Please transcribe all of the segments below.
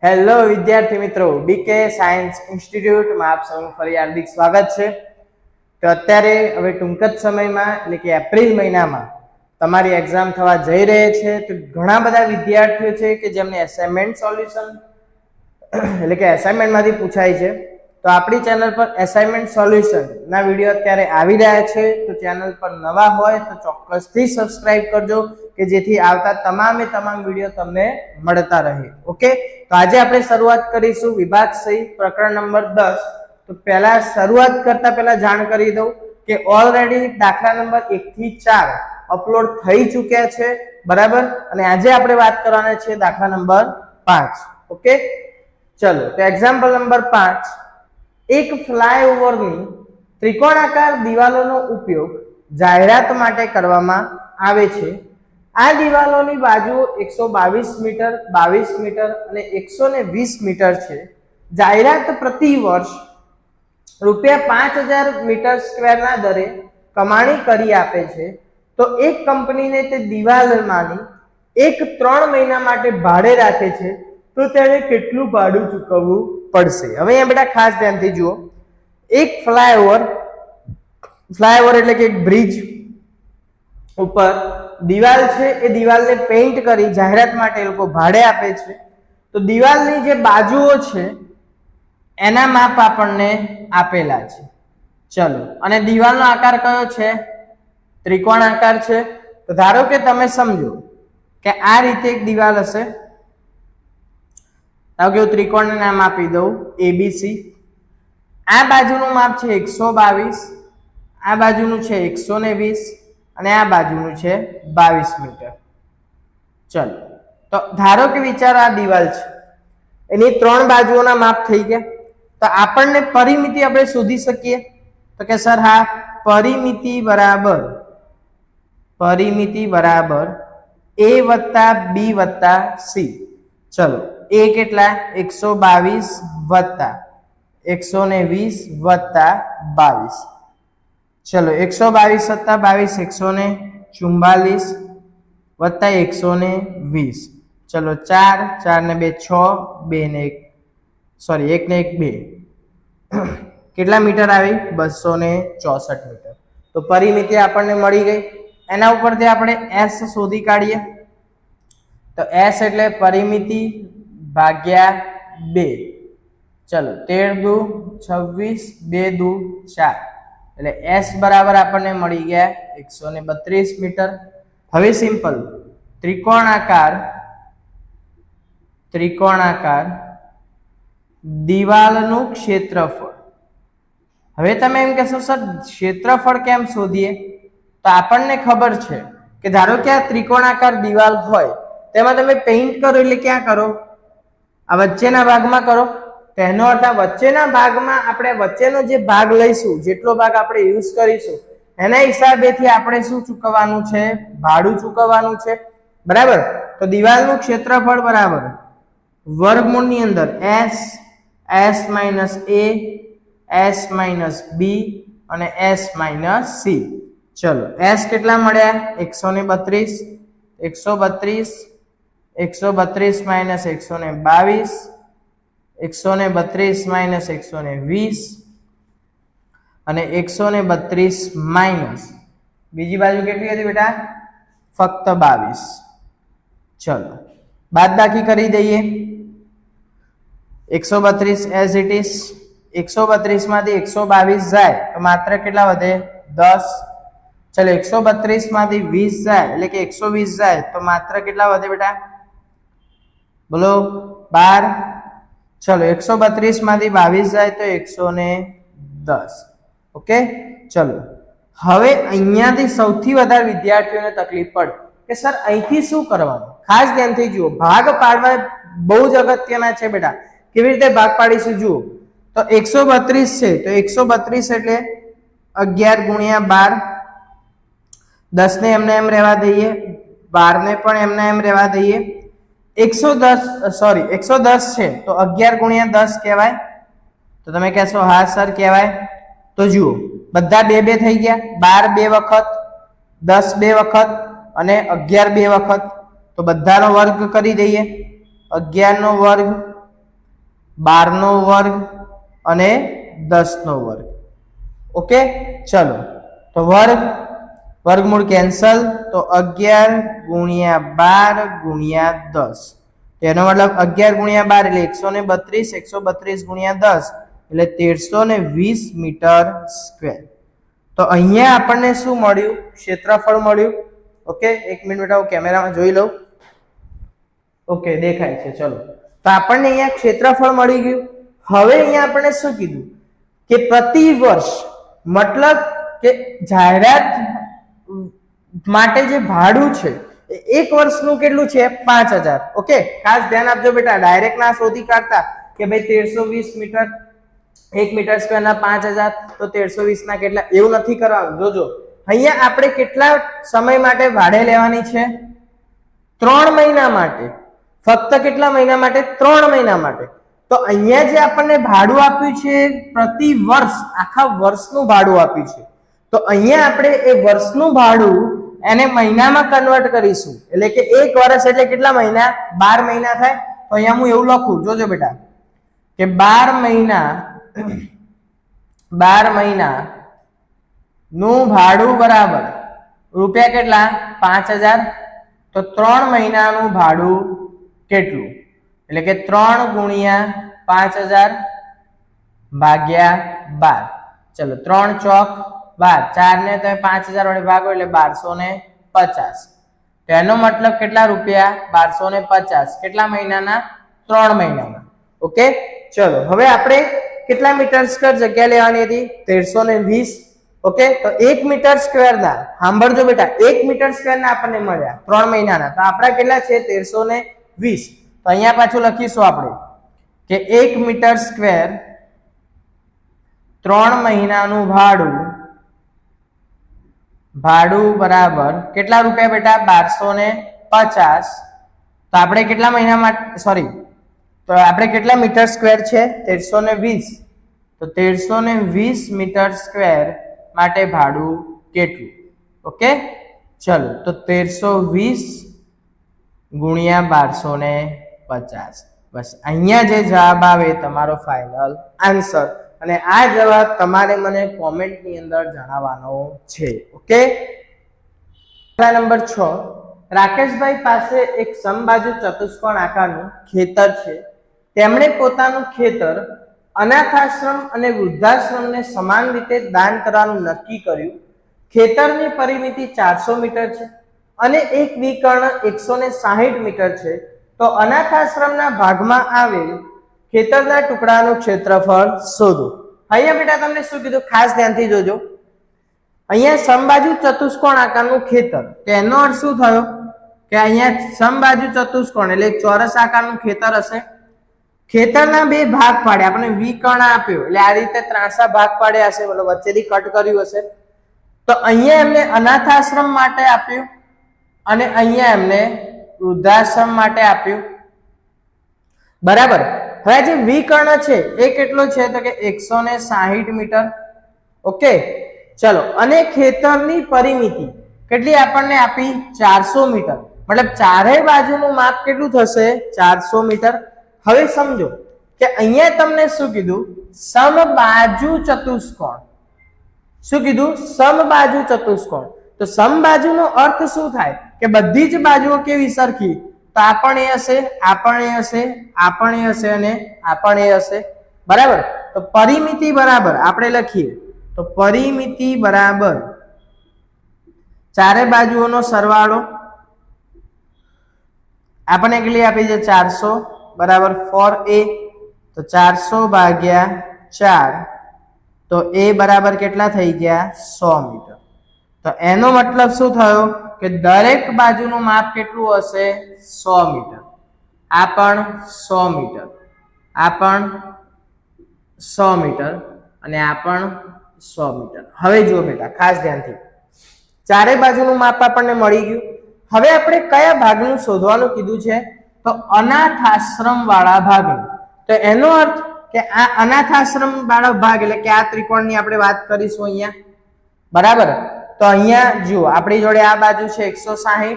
Hello વિદ્યાર્થી મિત્રો, બીકે science ઇન્સ્ટિટ્યૂટમાં આપ સૌનું ફરી હાર્દિક સ્વાગત છે. તો અત્યારે હવે ટૂંક જ સમયમાં એટલે કે એપ્રિલ મહિનામાં તમારી એક્ઝામ થવા જઈ રહી છે. તો ઘણા બધા વિદ્યાર્થીઓ છે કે જેમને એસાઇનમેન્ટ સોલ્યુશન એટલે કે એસાઇનમેન્ટમાંથી પૂછાય છે. તો આપણી ચેનલ પર એસાઇનમેન્ટ સોલ્યુશનના વિડીયો અત્યારે આવી રહ્યા છે. તો ચેનલ પર નવા હોય તો ચોક્કસથી સબસ્ક્રાઇબ કરજો કે જેથી આવતા તમામ વિડીયો તમને મળતા રહે. ઓકે, તો આજે આપણે શરૂઆત કરીશું વિભાગ સહી પ્રકરણ નંબર 10. તો પહેલા શરૂઆત કરતા પહેલા જાણ કરી દઉં કે ઓલરેડી દાખલા નંબર 1 થી 4 અપલોડ થઈ ચૂક્યા છે, બરાબર. અને આજે આપણે વાત કરવાના છે દાખલા નંબર 5. ઓકે, ચલો. તો એક્ઝામ્પલ નંબર 5, એક ફ્લાયઓવરની ત્રિકોણાકાર દિવાલોનો ઉપયોગ જાહેરાત માટે કરવામાં આવે છે. આ દિવાલોની બાજુઓ 122 મીટર, 22 મીટર અને 120 મીટર છે. જાહેરાત પ્રતિ વર્ષ ₹5000 મીટર સ્ક્વેરના દરે કમાણી કરી આપે છે. તો એક કંપનીને તે દિવાલમાંની એક 3 મહિના માટે ભાડે રાખે છે, તો તેને કેટલું ભાડું ચૂકવવું પડશે? હવે અહીંયા બેટા ખાસ ધ્યાનથી જુઓ. એક ફ્લાયઓવર એટલે કે એક બ્રિજ ઉપર દિવાલ છે, એ દિવાલને પેઇન્ટ કરી જાહેરાત માટે એ લોકો ભાડે આપે છે. તો દિવાલની જે બાજુઓ છે એના માપ આપણને આપેલા છે. ચલો, અને દિવાલનો આકાર કયો છે? ત્રિકોણ આકાર છે. તો ધારો કે તમે સમજો કે આ રીતે એક દિવાલ હશે. ધારો કે હું ત્રિકોણને નામ આપી દઉં ABC. આ બાજુનું માપ છે 122, આ બાજુનું છે 120 અને આ બાજુનું છે 22 મીટર. ચલો, તો ધારો કે વિચારો આ દિવાલ છે, એની 3 બાજુઓના માપ થઈ ગયા. તો આપણને પરિમિતિ આપણે શોધી શકીએ. તો કે સર હા, પરિમિતિ બરાબર A વત્તા B વત્તા C. ચલો, A કેટલા? 122 વત્તા 120 વત્તા 22. ચલો, 122 વત્તા 22 144 વત્તા 120. ચલો, 4 4 ને 2 6, 2 ને 1 સોરી 1 ને 1 2. કેટલા મીટર આવી? 264 મીટર. તો પરિમિતિ આપણને મળી ગઈ. એના ઉપરથી આપણે S શોધી કાઢીએ. તો S એટલે પરિમિતિ ભાગ્યા 2. ચલો, 13 દુ 26, 2 દુ 4, એટલે S બરાબર આપણને મળી ગયા 132 મીટર. હવે સિમ્પલ ત્રિકોણાકાર દિવાલનું ક્ષેત્રફળ. હવે તમે એમ કહેશો સર ક્ષેત્રફળ કેમ શોધીએ? તો આપણને ખબર છે કે ધારો કે આ ત્રિકોણાકાર દિવાલ હોય, તેમાં તમે પેઇન્ટ કરો એટલે ક્યાં કરો? આ વચ્ચેના ભાગમાં કરો. તેનો અર્થ આ વચ્ચેના ભાગમાં આપણે વચ્ચેનો જે ભાગ લઈશું, જેટલો ભાગ આપણે યુઝ કરીશું, એના હિસાબેથી આપણે શું ચૂકવવાનું છે? ભાડું ચૂકવવાનું છે, બરાબર. તો દિવાલનું ક્ષેત્રફળ બરાબર વર્ગમૂળની અંદર S minus A, S minus B અને S માઇનસ C. ચલો, S કેટલા મળ્યા? 132 માઇનસ 122, 132 માઇનસ 120 અને 132 માઇનસ બીજી બાજુ કેટલી હતી બેટા? ફક્ત 22. ચલો, બાદબાકી કરી દઈએ. 132 એઝ ઇટ ઇઝ. 132 માંથી 122 જાય તો માત્ર કેટલા વધે? 10. ચલો, 132 માંથી 20 જાય એટલે કે 120 જાય તો માત્ર કેટલા વધે બેટા? બોલો, 12. ચલો, 132 માંથી 22 જાય તો 110. ઓકે, ચલો. હવે અહીંયાથી સૌથી વધારે વિદ્યાર્થીઓને તકલીફ પડે કે સર અહીંથી શું કરવાનું? ખાસ ધ્યાનથી જુઓ, ભાગ પાડવા બહુ જ અગત્યના છે બેટા. કેવી રીતે ભાગ પાડીશું જુઓ. તો 132 છે, તો 132 એટલે 11 ગુણ્યા 12. 10 ને એમને એમ રહેવા દઈએ, 12 ને પણ એમને એમ રહેવા દઈએ. 110 છે તો 11 ગુણ્યા 10 કહેવાય. તો તમે કહેશો હા સર કહેવાય. તો જુઓ, બધા 2 2 થઈ ગયા. 12 2 વખત, 10 2 વખત અને 11 2 વખત. તો બધાનો વર્ગ કરી દઈએ. 11 નો વર્ગ 12 નો વર્ગ અને 10 નો વર્ગ. ઓકે, ચલો તો વર્ગમૂળ કેન્સલ, તો 11 ગુણ્યા 12 ગુણ્યા 10, તેનો મતલબ 11 ગુણ્યા 12 એટલે 132, 132 ગુણ્યા 10 એટલે 1320 મીટર સ્ક્વેર. તો અહીંયા આપણને શું મળ્યું? ક્ષેત્રફળ મળ્યું. ઓકે, એક મિનિટ બેટા હું કેમેરામાં જોઈ લઉં. ઓકે, દેખાય છે. ચલો, તો આપણને અહીંયા ક્ષેત્રફળ મળી ગયું. હવે અહીંયા આપણને શું કીધું કે પ્રતિ વર્ષ, મતલબ કે જાહેરાત માટે જે ભાડું છે એક વર્ષનું કેટલું છે? 5000. ઓકે, ખાસ ધ્યાન આપજો બેટા, ડાયરેક્ટ ના શોધી કાઢતા કે ભાઈ 1320 મીટર, 1 મીટર સ્ક્વેર ના 5000 તો 1320 ના કેટલા, એવું નથી કરવાનું. જોજો અહીંયા આપણે કેટલા સમય માટે ભાડે લેવાની છે? 3 મહિના માટે. ફક્ત કેટલા મહિના માટે? 3 મહિના માટે. તો અહીંયા જે આપણને ભાડું આપ્યું છે પ્રતિ વર્ષ, આખા વર્ષનું ભાડું આપ્યું છે. તો અહીંયા આપણે એ વર્ષનું ભાડું એને મહિનામાં કન્વર્ટ કરીશું. એટલે કે એક વર્ષ એટલે કેટલા મહિના? 12 મહિના થાય. તો અહીંયા હું એવું લખું, જોજો બેટા, કે 12 મહિના નું ભાડું બરાબર રૂપિયા કેટલા? 5000. તો 3 મહિનાનું ભાડું કેટલું? એટલે કે 3 ગુણ્યા 5000 ભાગ્યા 12. ચલો, 3 ચોક 12, 4 ને તમે 5000 વડે ભાગો એટલે 1250. તો એનો મતલબ કેટલા રૂપિયા? 1250. કેટલા મહિનાના? 3 મહિનાના. ઓકે, ચલો હવે આપણે કેટલા મીટર સ્ક્વેર જગ્યા લેવાની હતી? 1320. ઓકે, તો 1 મીટર સ્ક્વેર ના, સાંભળજો બેટા, 1 મીટર સ્ક્વેર ના આપણને મળ્યા 3 મહિનાના. તો આપણા કેટલા છે? 1320. તો અહીંયા પાછું લખીશું આપણે કે 1 મીટર સ્ક્વેર 3 મહિનાનું ભાડું બરાબર કેટલા રૂપિયા બેટા? 1250. તો આપણે કેટલા મહિના માટે, સોરી, તો આપણે કેટલા મીટર સ્ક્વેર છે? 1320. તો 1320 મીટર સ્ક્વેર માટે ભાડું કેટલું? ઓકે, ચલો, તો 1320 ગુણ્યા 1250. બસ અહીંયા જે જવાબ આવે તમારો ફાઇનલ આન્સર. અને આ જવાબ તમારે મને કોમેન્ટની અંદર જણાવવાનો છે. ઓકે, નંબર 6, રાકેશભાઈ પાસે એક સમબાજુ ચતુષ્કોણ આકારનું ખેતર છે. તેમણે પોતાનું ખેતર અનાથાશ્રમ અને વૃદ્ધાશ્રમને સમાન રીતે દાન કરવાનું નક્કી કર્યું. ખેતરની પરિમિતિ 400 મીટર છે અને એક વિકર્ણ 160 મીટર છે. તો અનાથાશ્રમના ભાગમાં આવેલ ખેતરના ટુકડાનું ક્ષેત્રફળ શોધો. અહીંયા બેટા તમને શું કીધું? ખાસ ધ્યાનથી જોજો. અહીંયા સમબાજુ ચતુષ્કોણ આકારનું ખેતર, તેનો અર્થ શું થયો કે અહીંયા સમબાજુ ચતુષ્કોણ એટલે ચોરસ આકારનું ખેતર હશે. ખેતરના બે ભાગ પાડ્યા, આપણે વિકર્ણ આપ્યો એટલે આ રીતે ત્રાંસા ભાગ પાડ્યા હશે, મતલબ વચ્ચેથી કટ કર્યું હશે. તો અહીંયા એમને અનાથાશ્રમ માટે આપ્યું અને અહીંયા એમને વૃદ્ધાશ્રમ માટે આપ્યું. બરાબર. હવે જે વિકર્ણ છે એ કેટલો છે? તો કે 160 મીટર. ઓકે, ચલો, અને ખેતરની પરિમિતિ કેટલી આપણને આપી? 400 મીટર. મતલબ ચારેય બાજુનું માપ કેટલું થશે? 400 મીટર. હવે સમજો કે અહીંયા તમને શું કીધું? સમબાજુ ચતુષ્કોણ. શું કીધું? સમબાજુ ચતુષ્કોણ. તો સમબાજુનો અર્થ શું થાય? કે બધી જ બાજુઓ કેવી? સરખી. તો આ પણ એ હશે, આ પણ એ હશે, આ પણ એ હશે અને આ પણ એ હશે. બરાબર. તો પરિમિતિ બરાબર આપણે લખીએ તો પરિમિતિ બરાબર ચારે બાજુઓનો સરવાળો આપણને કેટલી આપી છે? 400 બરાબર 4a. તો 400 ભાગ્યા 4, તો a બરાબર કેટલા થઈ ગયા? 100 મીટર. તો એનો મતલબ શું થયો કે દરેક બાજુનું માપ કેટલું હશે? 100 મીટર. આ પણ 100 મીટર, આ પણ 100 મીટર અને આ પણ 100 મીટર. હવે જુઓ બેટા, ખાસ ધ્યાનથી, ચારે બાજુનું માપ આપણને મળી ગયું. હવે આપણે કયા ભાગનું શોધવાનું કીધું છે? તો અનાથાશ્રમ વાળા ભાગનું. તો એનો અર્થ કે આ અનાથાશ્રમ વાળો ભાગ એટલે કે આ ત્રિકોણની આપણે વાત કરીશું અહીંયા. બરાબર. તો અહીંયા જુઓ, આપણી જોડે આ બાજુ છે 160,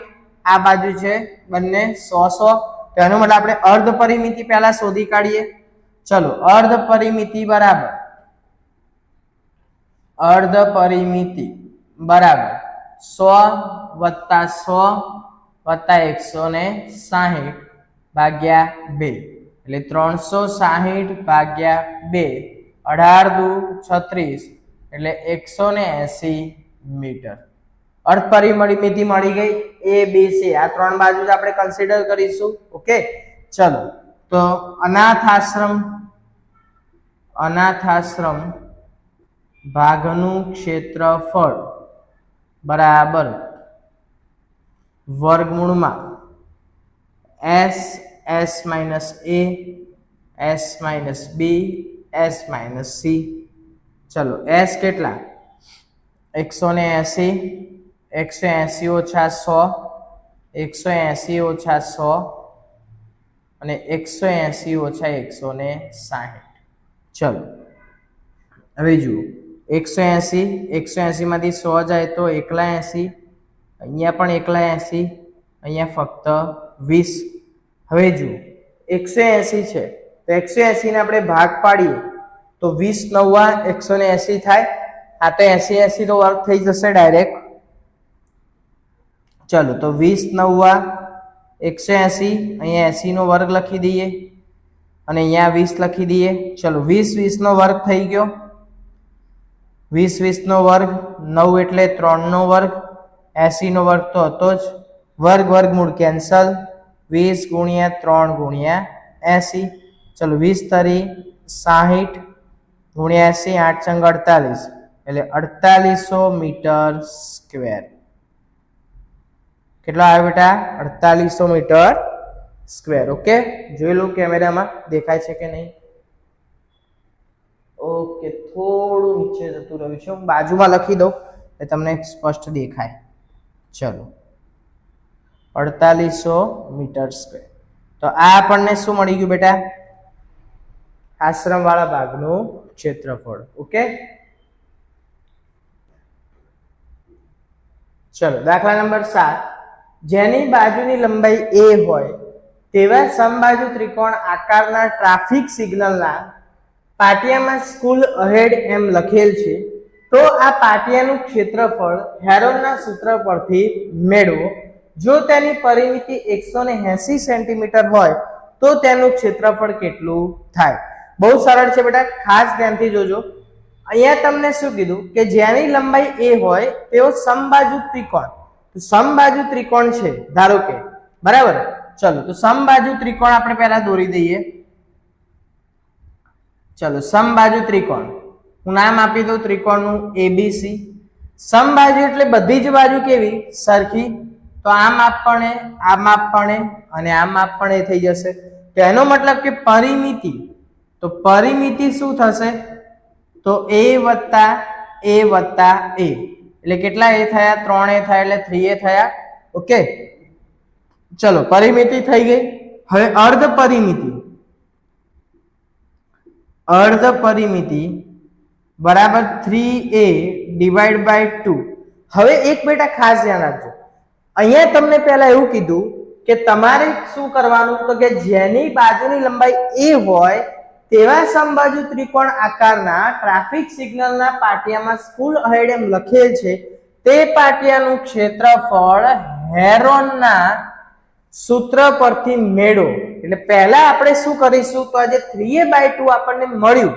આ બાજુ છે બંને 100 100. તો એનો મતલબ આપણે અર્ધ પરિમિતિ પહેલા શોધી કાઢીએ. ચલો અર્ધ પરિમિતિ બરાબર 100 વત્તા 100 વત્તા 160 ભાગ્યા 2 એટલે 360 ભાગ્યા 2 18 દુ 36 એટલે 180 મીટર અર્ધ પરિમિતિ મળી ગઈ. A B C આ ત્રણ બાજુ જ આપણે કન્સિડર કરીશું. ઓકે, ચલો તો અનાથાશ્રમ ભાગનું ક્ષેત્રફળ બરાબર વર્ગમૂળમાં S S minus A S minus B S minus C. ચલો S કેટલા 180 180 ઓછા 100 180 ઓછા 100 અને 180 ઓછા 160. ચલો હવે જુઓ 180 માંથી 100 જાય તો એકલા 80, અહીંયા પણ એકલા 80, અહીંયા ફક્ત 20. હવે જુઓ 180 છે તો 180 ને આપણે ભાગ પાડીએ તો 20 9 180 થાય. આ તો 80 નો વર્ગ થઈ જશે ડાયરેક્ટ. ચલો તો 20 9 180, અહીંયા 80 નો વર્ગ લખી દઈએ અને અહીંયા 20 લખી દઈએ. ચલો 20 નો વર્ગ થઈ ગયો. 20 નો વર્ગ 9 એટલે 3 નો વર્ગ, 80 નો વર્ગ તો હતો જ. વર્ગમૂળ કેન્સલ, 20 ગુણ્યા 3 ગુણ્યા 80. ચલો 20 તરી 60 ગુણ્યા 80 8 ચંગ 48 એટલે 4800 મીટર સ્ક્વેર. કેટલો આવ્યો બેટા 4800 મીટર સ્ક્વેર. ઓકે, જોઈ લો કેમેરામાં દેખાય છે કે નહીં. ઓકે, થોડું નીચે જતું રહ્યું છે, હું બાજુમાં લખી દઉં એટલે તમને સ્પષ્ટ દેખાય. ચલો 4800 મીટર સ્ક્વેર. તો આ આપણને શું મળી ગયું બેટા આશ્રમ વાળા ભાગનું ક્ષેત્રફળ. ઓકે, ચલો દાખલા નંબર 7. જેની બાજુની લંબાઈ a હોય તેવા સમબાજુ ત્રિકોણ આકારના ટ્રાફિક સિગ્નલના પાટિયામાં સ્કૂલ અહેડ એમ લખેલ છે તો આ પાટિયાનું ક્ષેત્રફળ હેરોનના સૂત્ર પરથી મેળવો. જો તેની પરિમિતિ 180 સેન્ટીમીટર હોય તો તેનું ક્ષેત્રફળ કેટલું થાય? બહુ સરળ છે બેટા, ખાસ ધ્યાનથી જોજો. અહીંયા તમને શું કીધું કે જેની લંબાઈ a હોય તેઓ સમબાજુ ત્રિકોણ. તો સમબાજુ ત્રિકોણ છે ધારો કે, બરાબર. ચલો તો સમબાજુ ત્રિકોણ આપણે પહેલા દોરી દઈએ. ચલો સમબાજુ ત્રિકોણ, હું નામ આપી દઉં ત્રિકોણનું ABC. સમબાજુ એટલે બધી જ બાજુ કેવી સરખી, તો આમ આપણે અને આમ આપણે થઈ જશે. તો એનો મતલબ કે પરિમિતિ, તો પરિમિતિ શું થશે તો a વત્તા a એટલે કેટલા a થયા 3a થયા એટલે 3a થયા. ઓકે, ચલો પરિમિતિ થઈ ગઈ. હવે અર્ધ પરિમિતિ બરાબર 3a ડિવાઈડ બાય 2. હવે એક બેટા ખાસ ધ્યાન રાખજો, અહીંયા તમને પહેલા એવું કીધું કે તમારે શું કરવાનું તો કે જેની બાજુની લંબાઈ a હોય તેવા સમબાજુ ત્રિકોણ આકારના ટ્રાફિક સિગ્નલના પાટિયામાં સ્કૂલ અહેડ એમ લખેલ છે તે પાટિયાનું ક્ષેત્રફળ હેરોનના સૂત્ર પરથી મેળવો. એટલે પહેલા આપણે શું કરીશું તો આજે 3a/2 આપણને મળ્યું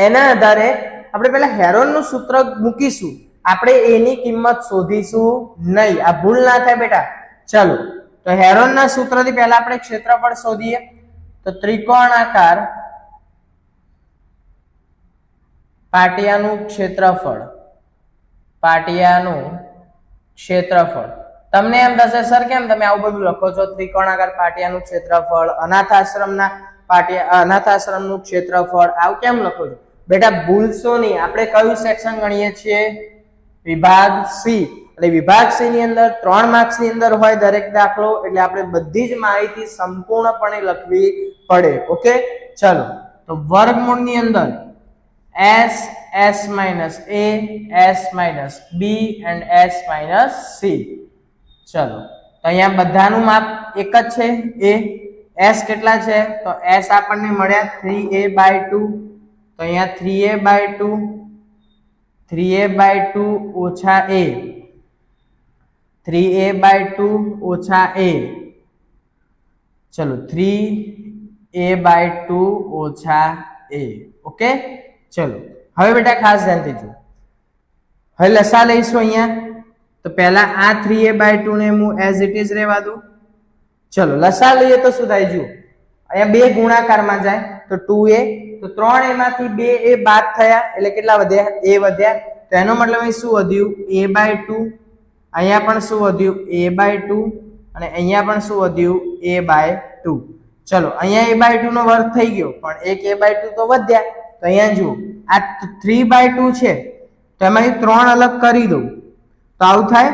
એના આધારે આપણે પહેલા હેરોનનું સૂત્ર મૂકીશું. આપણે a ની કિંમત શોધીશું નહીં, આ ભૂલ ના થાય બેટા. ચલો તો હેરોનના સૂત્રથી પહેલા આપણે ક્ષેત્રફળ શોધીએ. તો ત્રિકોણાકાર પાટિયાનું ક્ષેત્રફળ. તમને એમ થશે સર કેમ તમે આવું બધું લખો છો? ત્રિકોણાકાર પાટિયાનું ક્ષેત્રફળ, અનાથાશ્રમનું ક્ષેત્રફળ આવું કેમ લખો છો? બેટા ભૂલશો નહીં, આપણે કયું સેક્શન ગણીએ છીએ? વિભાગ સી. એટલે વિભાગ સી ની અંદર 3 માર્ક્સ ની અંદર હોય દરેક દાખલો, એટલે આપણે બધી જ માહિતી સંપૂર્ણપણે લખવી પડે. ઓકે, ચલો તો વર્ગમૂળ ની અંદર s s minus a s minus b and s minus c. ચલો તો અહીંયા બધાનું માપ એક જ છે, s કેટલા છે તો s આપણને મળ્યા 3a/2 તો અહીંયા 3a/2 3a/2 ઓછા a 3a/2 ઓછા a ચલો 3a/2 ઓછા a ઓકે ચલો હવે બેટા ખાસ ધ્યાનથી જો હવે લસા લઈશું અહીંયા તો પહેલા આ 3a/2 ને હું એઝ ઇટ ઇઝ રહેવા દઉં ચલો લસા લઈએ તો શું થાય જો અહીંયા બે ગુણાકારમાં જાય તો 2a તો 3a માંથી 2a બાદ થયા એટલે કેટલા વધ્યા a વધ્યા તો એનો મતલબ અહીં શું વધ્યું a/2 અહીંયા પણ શું વધ્યું a/2 અને અહીંયા પણ શું વધ્યું a/2 ચલો અહીંયા a/2 નો વર્ગ થઈ ગયો પણ એક a/2 તો વધ્યા તો અહીંયા જુઓ આ 3/2 છે તો એમાંથી 3 અલગ કરી દઉં તો આવું થાય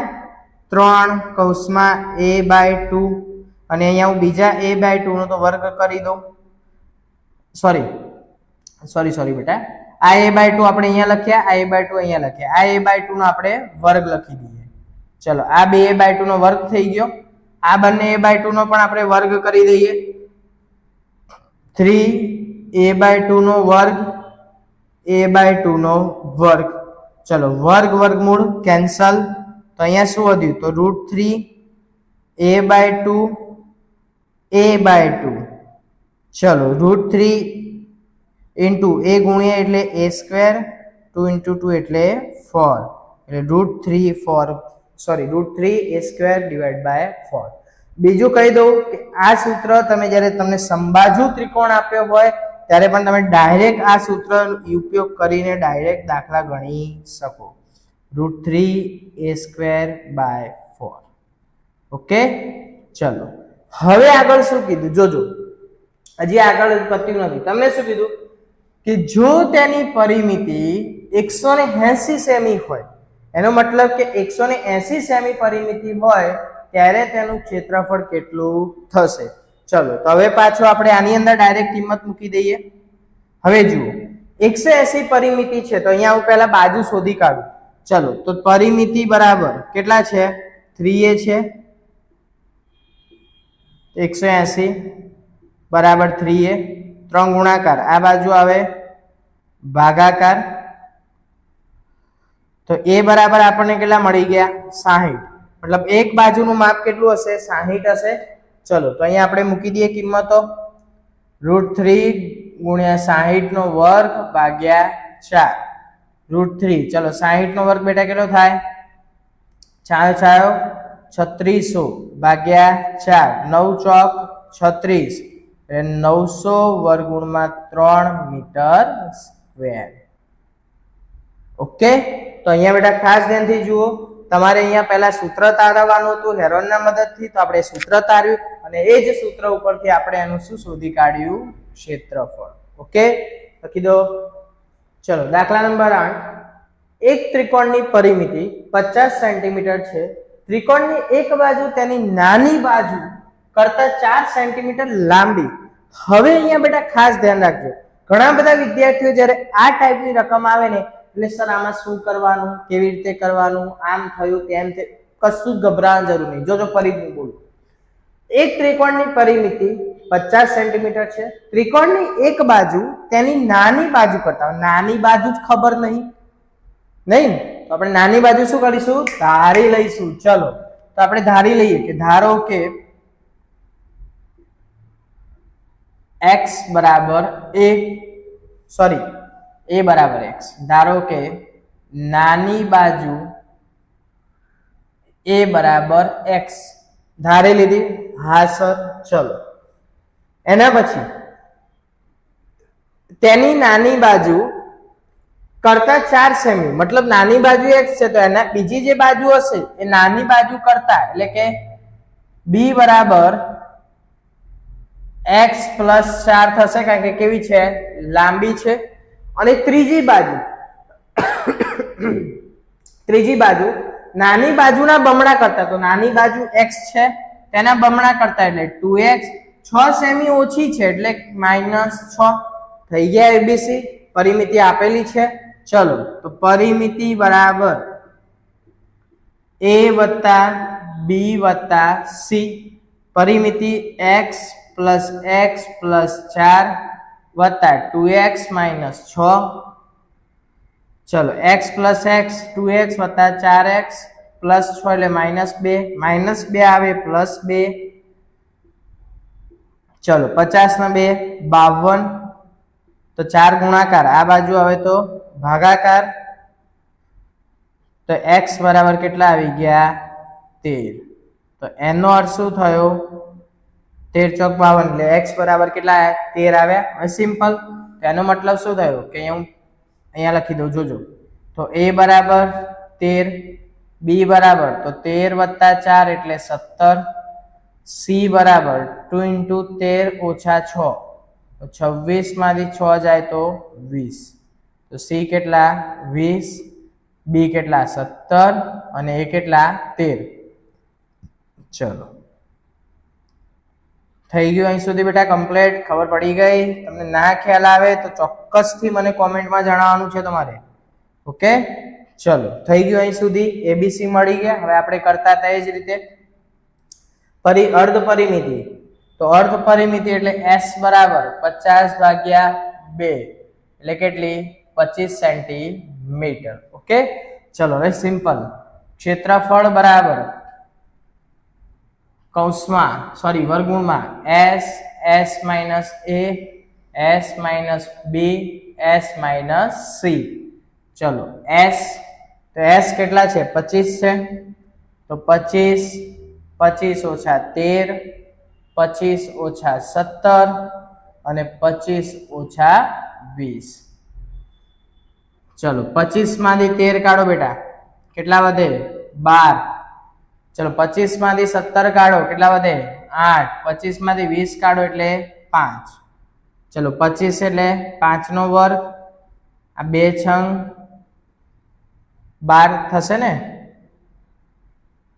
3 કૌંસમાં a/2 અને અહીંયા હું બીજા a/2 નો તો વર્ગ કરી દઉં સોરી બેટા આ a/2 આપણે અહીંયા લખ્યા આ a/2 અહીંયા લખ્યા આ a/2 નો આપણે વર્ગ લખી દઈએ ચલો આ બે a/2 નો વર્ગ થઈ ગયો આ બંને a/2 નો પણ આપણે વર્ગ કરી દઈએ 3a/2 નો વર્ગ a/2 નો વર્ગ ચલો વર્ગ વર્ગમૂળ કેન્સલ તો અહીંયા શું વધ્યું તો √3 a/2 a/2 ચલો √3 ઇન્ટુ a ગુણ્યા એટલે a સ્ક્વેર 2 ઇન્ટુ 2 એટલે 4 એટલે √3 a સ્ક્વેર ડિવાઇડ બાય 4 બીજું કહી દઉં કે આ સૂત્ર તમે જ્યારે તમને સમબાજુ ત્રિકોણ આપ્યો હોય ત્યારે પણ તમે ડાયરેક્ટ આ સૂત્ર ઉપયોગ કરીને ડાયરેક્ટ દાખલા ગણી શકો √3 a સ્ક્વેર બાય 4 ઓકે ચલો હવે આગળ શું કીધું જોજો હજી આગળ પત્યું નથી તમને શું કીધું કે જો તેની પરિમિતિ 180 સેમી હોય એનો મતલબ કે 180 સેમી પરિમિતિ હોય ત્યારે તેનું ક્ષેત્રફળ કેટલું થશે ચલો તો હવે પાછો આપણે આની અંદર ડાયરેક્ટ કિંમત મૂકી દઈએ હવે જુઓ 180 પરિમિતિ છે તો અહીંયા હું પહેલા બાજુ શોધી કાઢું ચલો તો પરિમિતિ બરાબર કેટલા છે 3a છે 180 બરાબર 3a 3 ગુણાકાર આ બાજુ આવે ભાગાકાર તો a બરાબર આપણને કેટલા મળી ગયા 60 मतलब एक बाजूનું માપ કેટલું હશે 60 હશે ચલો તો અહીંયા આપણે મૂકી દઈએ કિંમતો √3 ગુણ્યા 60 નો વર્ગ ભાગ્યા 4 √3 ચલો 60 નો વર્ગ બેટા કેટલો થાય 3600 ભાગ્યા 4 9 ચોક 36 એટલે 900 વર્ગમૂળમાં 3 મીટર સ્ક્વેર ઓકે તો અહીંયા બેટા ખાસ ધ્યાનથી જુઓ તમારે અહીંયા પહેલા સૂત્ર તારવવાનું હતું હેરોનના મદદથી તો આપણે સૂત્ર તાર્યું અને એ જ સૂત્ર ઉપરથી આપણે એનું શું શોધી કાઢ્યું ક્ષેત્રફળ ઓકે લખી દો ચલો દાખલા નંબર 8 એક ત્રિકોણની પરિમિતિ 50 સેન્ટીમીટર છે ત્રિકોણની એક બાજુ તેની નાની બાજુ કરતા 4 સેન્ટીમીટર લાંબી હવે અહીંયા બેટા ખાસ ધ્યાન રાખજો ઘણા બધા વિદ્યાર્થીઓ જ્યારે આ ટાઈપની રકમ આવે ને એટલે સર આમાં શું કરવાનું કેવી રીતે કરવાનું આમ થયું તેમ કશું જ ગભરાવાની જરૂર નહીં જોજો ફરીથી બોલું એક ત્રિકોણની પરિમિતિ 50 સેન્ટીમીટર છે ત્રિકોણની એક બાજુ તેની નાની બાજુ કરતા નાની બાજુ જ ખબર નહીં તો આપણે નાની બાજુ શું કરીશું ધારી લઈશું ચલો તો આપણે ધારી લઈએ કે ધારો કે x બરાબર a બરાબર x ધારો કે નાની બાજુ a બરાબર x ધારી લીધી હા સર ચલો એના પછી તેની નાની બાજુ કરતા 4 સેમી મતલબ નાની બાજુ x છે તો એના બીજી જે બાજુ હશે એ નાની બાજુ કરતા એટલે કે b બરાબર x + 4 થશે કારણ કે કેવી છે લાંબી છે અને ત્રીજી બાજુ નાની બાજુના બમણા કરતા તો નાની બાજુ x છે તેના બમણા કરતા એટલે 2x 6 સેમી ઓછી છે એટલે -6 થઈ ગયા abc પરિમિતિ આપેલી છે ચલો તો પરિમિતિ બરાબર a + b + c પરિમિતિ x + પ્લસ એક્સ પ્લસ 4 વત્તા 2x માઇનસ 6. ચલો x પ્લસ એક્સ 2x વત્તા 4x પ્લસ 6 એટલે -2 આવે પ્લસ 2. ચલો 50 ના 2 52. તો 4 ગુણાકાર આ બાજુ આવે તો ભાગાકાર. તો x બરાબર કેટલા આવી ગયા 13. તો એનો અર્થ શું થયો 13 ચોક 52 એટલે x બરાબર કેટલા 13 આવ્યા. હવે સિમ્પલ. તો એનો મતલબ શું થયો કે અહીંયા લખી દઉં જોજો. તો a બરાબર 13, b બરાબર તો 13 વત્તા 4 એટલે 17, c બરાબર 2 into 13 ઓછા 6 તો 26 માંથી 6 જાય તો 20. તો c કેટલા 20, b કેટલા 17 અને a કેટલા 13. ચલો થઈ ગયું અહીં સુધી બેટા કમ્પ્લીટ. ખબર પડી ગઈ? તમને ના ખ્યાલ આવે તો ચોક્કસથી મને કોમેન્ટમાં જણાવવાનું છે તમારે. ઓકે ચલો થઈ ગયું અહીં સુધી. એબીસી મળી ગયા. હવે આપણે કરતા હતા એ જ રીતે અર્ધ પરિમિતિ. તો અર્ધ પરિમિતિ એટલે s બરાબર 50/2 એટલે કેટલી 25 સેન્ટીમીટર. ઓકે ચલો હવે સિમ્પલ. ક્ષેત્રફળ બરાબર કૌંસમાં વર્ગમૂળમાં s minus a s minus b s minus c. ચલો s તો s કેટલા છે 25 છે. તો 25 ઓછા 13, 25 ઓછા 17 અને 25 ઓછા 20. ચલો 25 માંથી 13 કાઢો બેટા કેટલા વધે 12. ચલો 25 માંથી 17 કાઢો કેટલા વધે 8. 25 માંથી 20 કાઢો એટલે 5. ચલો 25 એટલે 5 નો વર્ગ. આ 2 છંગ 12 થશે ને.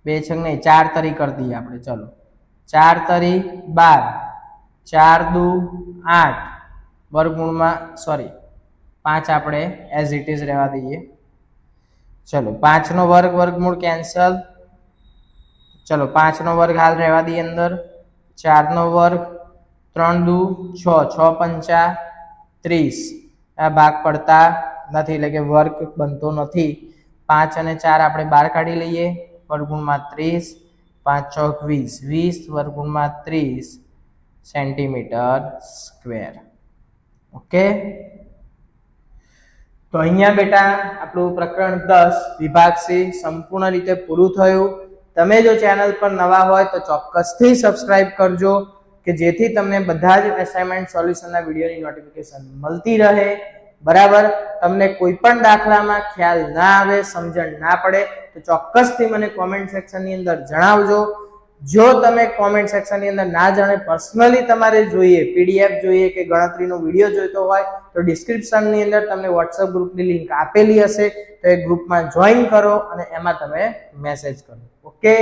2 છંગ નહીં 4 તરી કરી દઈએ આપણે. ચલો 4 તરી 12, 4 દુ 8 વર્ગમૂળમાં 5 આપણે એઝ ઇટ ઇઝ રહેવા દઈએ. ચલો 5 નો વર્ગ વર્ગમૂળ કેન્સલ. ચલો 5 નો વર્ગ હાલ રહેવા દઈએ અંદર. 4 નો વર્ગ 3 દુ 6, 6 પંચા 30. આ ભાગ પડતા નથી એટલે કે વર્ગ બનતો નથી. 5 અને 4 આપણે બહાર કાઢી લઈએ. વર્ગમૂળમાં 30, 5 ચોક 20, 20 વર્ગમૂળમાં 30 સેન્ટીમીટર સ્ક્વેર. ઓકે તો અહીંયા બેટા આપણું પ્રકરણ 10 વિભાગ સી સંપૂર્ણ રીતે પૂરું થયું. તમે જો ચેનલ પર નવા હોય તો ચોક્કસથી સબસ્ક્રાઇબ કરજો કે જેથી તમને બધા જ અસાઇનમેન્ટ સોલ્યુશનના વિડીયોની નોટિફિકેશન મળતી રહે. બરાબર. તમને કોઈ પણ દાખલામાં ખ્યાલ ના આવે, સમજણ ના પડે તો ચોક્કસથી મને કોમેન્ટ સેક્શનની અંદર જણાવજો. જો તમે કોમેન્ટ સેક્શનની અંદર ના જાણે પર્સનલી તમારે જોઈએ, પીડીએફ જોઈએ કે ગણતરીનો વિડીયો જોઈતો હોય તો ડિસ્ક્રિપ્શનની અંદર તમને WhatsApp ગ્રુપની લિંક આપેલી હશે. તો એ ગ્રુપમાં જોઈન કરો અને એમાં તમે મેસેજ કરો. ઓકે.